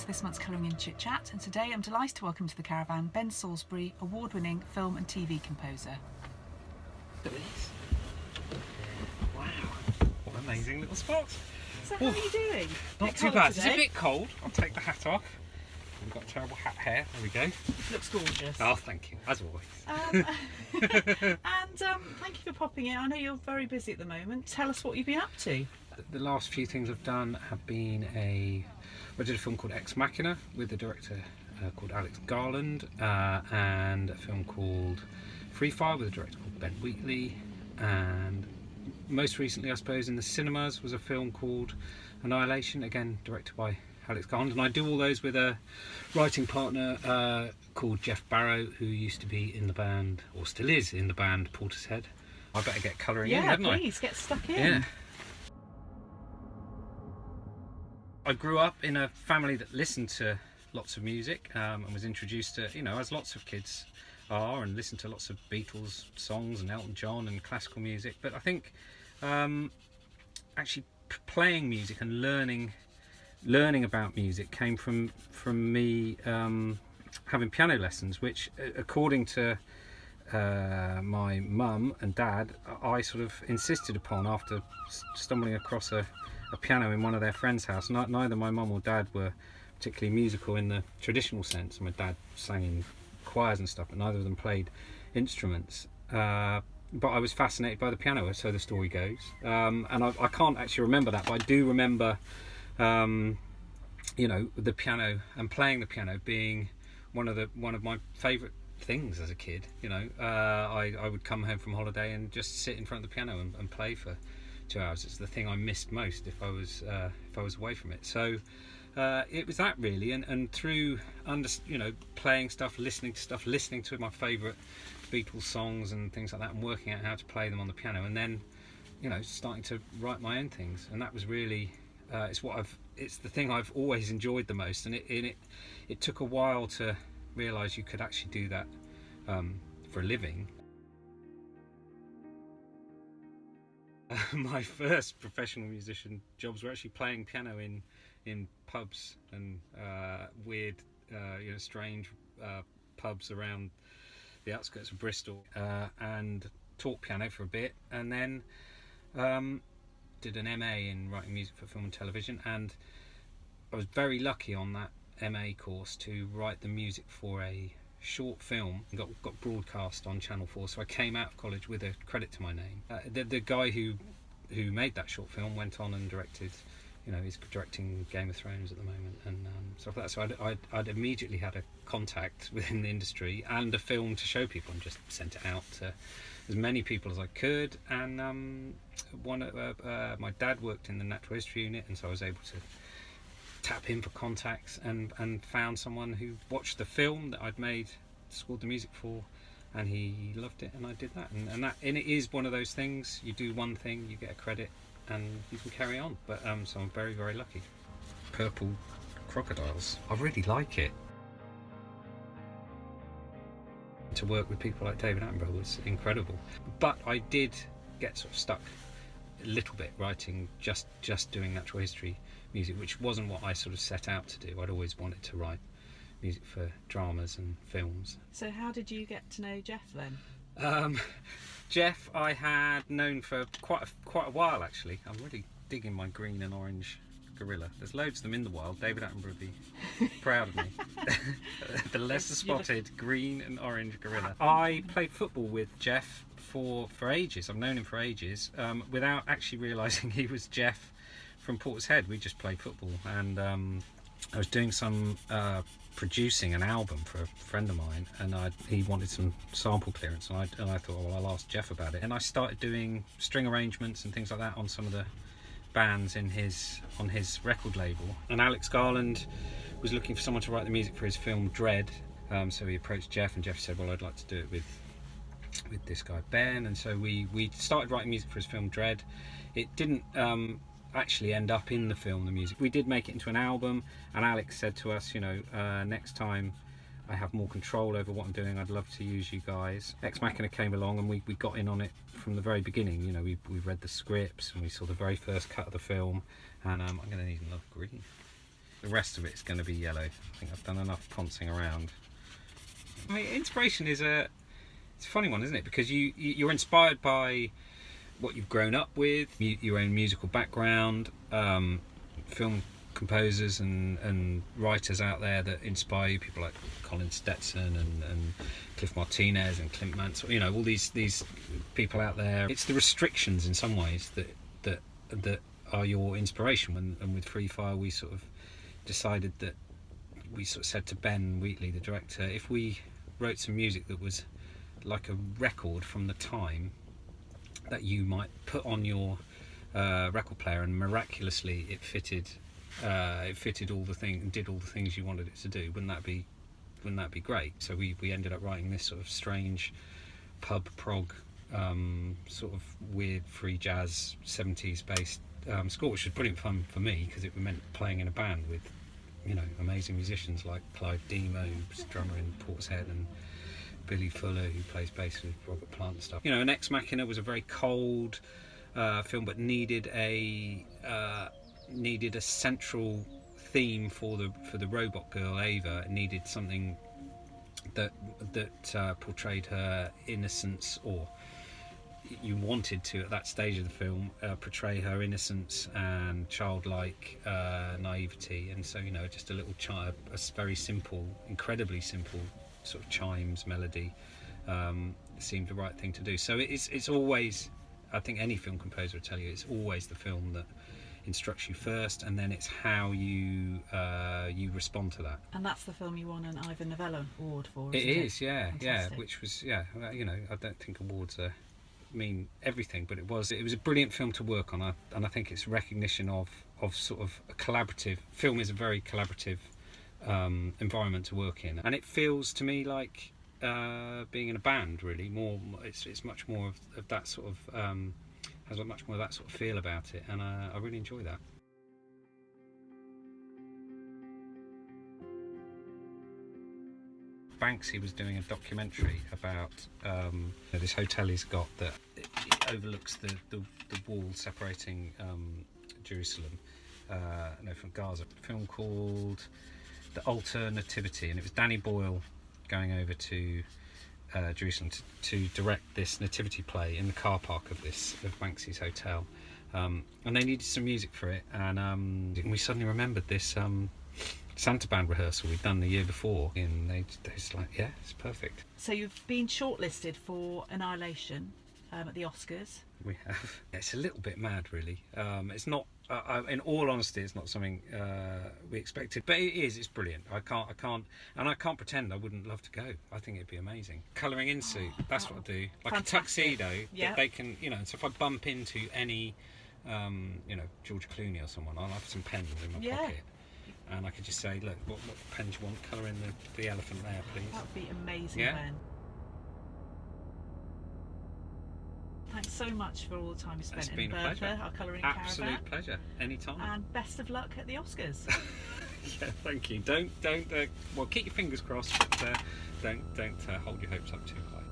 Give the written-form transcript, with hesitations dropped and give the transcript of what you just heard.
to this month's Colour-in Chit Chat, and today I'm delighted to welcome to the Caravan Ben Salisbury, award-winning film and TV composer. Look at this. Wow, what amazing little spots. So how are you doing? Not too bad. It's a bit cold. I'll take the hat off. We've got terrible hat hair. There we go. Looks gorgeous. Oh, thank you, as always. Thank you for popping in. I know you're very busy at the moment. Tell us what you've been up to. The last few things I've done have been I did a film called Machina with a director called Garland, and a film called Free Fire with a director called Ben Wheatley, and most recently, I suppose, in the cinemas was a film called Annihilation, again directed by Garland, and I do all those with a writing partner called Geoff Barrow, who used to be in the band, or still is in the band, Portishead. I better get colouring in, hadn't I? Yeah, please, get stuck in. Yeah. I grew up in a family that listened to lots of music, and was introduced to, as lots of kids are, and listened to lots of Beatles songs and Elton John and classical music. But I think actually playing music and learning about music came from me having piano lessons, which, according to my mum and dad, I sort of insisted upon after stumbling across a piano in one of their friends' house. Neither my mum or dad were particularly musical in the traditional sense. My dad sang in choirs and stuff, but neither of them played instruments. But I was fascinated by the piano, so the story goes. And I can't actually remember that, but I do remember the piano and playing the piano being one of my favourite things as a kid. I would come home from holiday and just sit in front of the piano and play for 2 hours. It's the thing I missed most if I was away from it. So it was that really, and through playing stuff, listening to my favourite Beatles songs and things like that, and working out how to play them on the piano, and then starting to write my own things. And that was really it's the thing I've always enjoyed the most, and it took a while to realise you could actually do that for a living. My first professional musician jobs were actually playing piano in pubs and weird, strange pubs around the outskirts of Bristol, and taught piano for a bit, and then did an MA in writing music for film and television, and I was very lucky on that MA course to write the music for a short film and got broadcast on Channel 4, so I came out of college with a credit to my name. The guy who made that short film went on and directed, he's directing Game of Thrones at the moment and stuff like that. So I'd immediately had a contact within the industry and a film to show people, and just sent it out to as many people as I could. And my dad worked in the natural history unit, and so I was able to tap him for contacts, and found someone who watched the film that I'd made, scored the music for, and he loved it, and I did that. And it is one of those things, you do one thing, you get a credit, and you can carry on. But so I'm very, very lucky. Purple crocodiles, I really like it. To work with people like David Attenborough was incredible, but I did get sort of stuck a little bit writing just doing natural history music, which wasn't what I sort of set out to do. I'd always wanted to write music for dramas and films. So how did you get to know Geoff then? Geoff I had known for quite a while actually. I'm really digging my green and orange gorilla. There's loads of them in the wild. David Attenborough would be proud of me. The lesser spotted green and orange gorilla. I played football with Geoff for ages. I've known him for ages, without actually realising he was Geoff from Portishead. We just played football, and I was doing some producing an album for a friend of mine, and he wanted some sample clearance, and I thought, well, I'll ask Geoff about it. And I started doing string arrangements and things like that on some of the bands on his record label. And Garland was looking for someone to write the music for his film Dread, so he approached Geoff, and Geoff said, well, I'd like to do it with this guy Ben. And so we started writing music for his film Dread. It didn't actually end up in the film, the music. We did make it into an album, and Alex said to us, next time I have more control over what I'm doing, I'd love to use you guys. Machina came along, and we got in on it from the very beginning. We read the scripts, and we saw the very first cut of the film, and I'm going to need another green. the rest of it's going to be yellow. I think I've done enough poncing around. I mean, inspiration is it's a funny one, isn't it? Because you're inspired by what you've grown up with, your own musical background, film composers and writers out there that inspire you, people like Colin Stetson and Cliff Martinez and Clint Mansell, you know, all these people out there. It's the restrictions in some ways that are your inspiration. And with Free Fire, we sort of decided that we sort of said to Ben Wheatley, the director, if we wrote some music that was like a record from the time, that you might put on your record player and miraculously it fitted all the things and did all the things you wanted it to do, wouldn't that be great? So we ended up writing this sort of strange pub prog sort of weird free jazz 70s based score, which was brilliant fun for me because it meant playing in a band with, you know, amazing musicians like Clive Demo, who's drummer in Portishead, and Billy Fuller, who plays bass with Robert Plant and stuff. You know, and Ex Machina was a very cold film, but needed a central theme for the robot girl Ava. It needed something that portrayed her innocence, or you wanted to at that stage of the film portray her innocence and childlike naivety. And so, you know, just a little child, a very simple, incredibly simple sort of chimes melody seemed the right thing to do. So it's always, I think any film composer will tell you, it's always the film that instructs you first, and then it's how you respond to that. And that's the film you won an Ivor Novella award for, It isn't is, yeah. Fantastic. Which was, you know, I don't think awards mean everything, but it was a brilliant film to work on, and I think it's recognition of sort of a collaborative film. Is a very collaborative environment to work in, and it feels to me like being in a band, really. It's much more of that sort of has much more of that sort of feel about it, and I really enjoy that. Banksy was doing a documentary about this hotel he's got that it overlooks the wall separating Jerusalem from Gaza. A film called The Altar Nativity, and it was Danny Boyle going over to Jerusalem to direct this nativity play in the car park of Banksys Hotel, and they needed some music for it, and we suddenly remembered this Santa band rehearsal we'd done the year before, and they was like, yeah, it's perfect. So you've been shortlisted for Annihilation at the Oscars. We have. It's a little bit mad, really. It's not, in all honesty, it's not something we expected, but it is. It's brilliant. I can't pretend I wouldn't love to go. I think it'd be amazing. Colouring in suit. That's what I do. Like fantastic. A tuxedo Yeah. that they can, you know. So if I bump into any, George Clooney or someone, I'll have some pens in my pocket. And I could just say, look, what pen do you want? Colour in the elephant there, please. That would be amazing, Yeah. Ben. Thanks so much for all the time you spent It's in been a Bertha, pleasure. our colouring Absolute caravan. pleasure. Anytime. And best of luck at the Oscars. Yeah, thank you. Don't. Well, keep your fingers crossed, but don't hold your hopes up too high.